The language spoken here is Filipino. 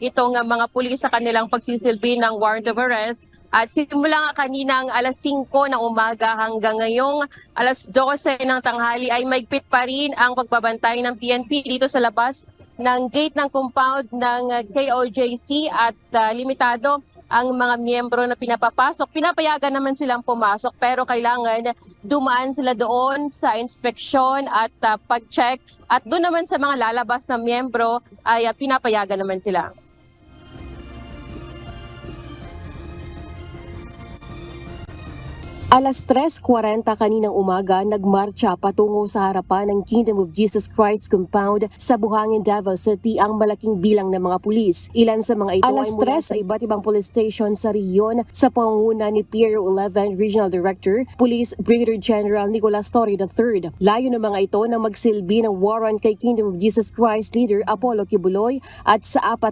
itong mga pulis sa kanilang pagsisilbi ng warrant of arrest. At simula nga kaninang alas 5 ng umaga hanggang ngayong alas 12 ng tanghali ay maigpit pa rin ang pagbabantay ng PNP dito sa labas ng gate ng compound ng KOJC at limitado ang mga miyembro na pinapapasok. Pinapayagan naman silang pumasok pero kailangan dumaan sila doon sa inspeksyon at pag-check. At doon naman sa mga lalabas na miyembro ay pinapayagan naman sila. Alas 3:40 kaninang umaga, nagmarcha patungo sa harapan ng Kingdom of Jesus Christ compound sa Buhangin, Davao City ang malaking bilang ng mga pulis. Ilan sa mga ito ay mula sa iba't ibang police station sa rehiyon sa pangunguna ni Piero 11 Regional Director, Police Brigadier General Nicolas Torre III. Layo ng mga ito na magsilbi ng warrant kay Kingdom of Jesus Christ leader Apollo Kibuloy at sa 4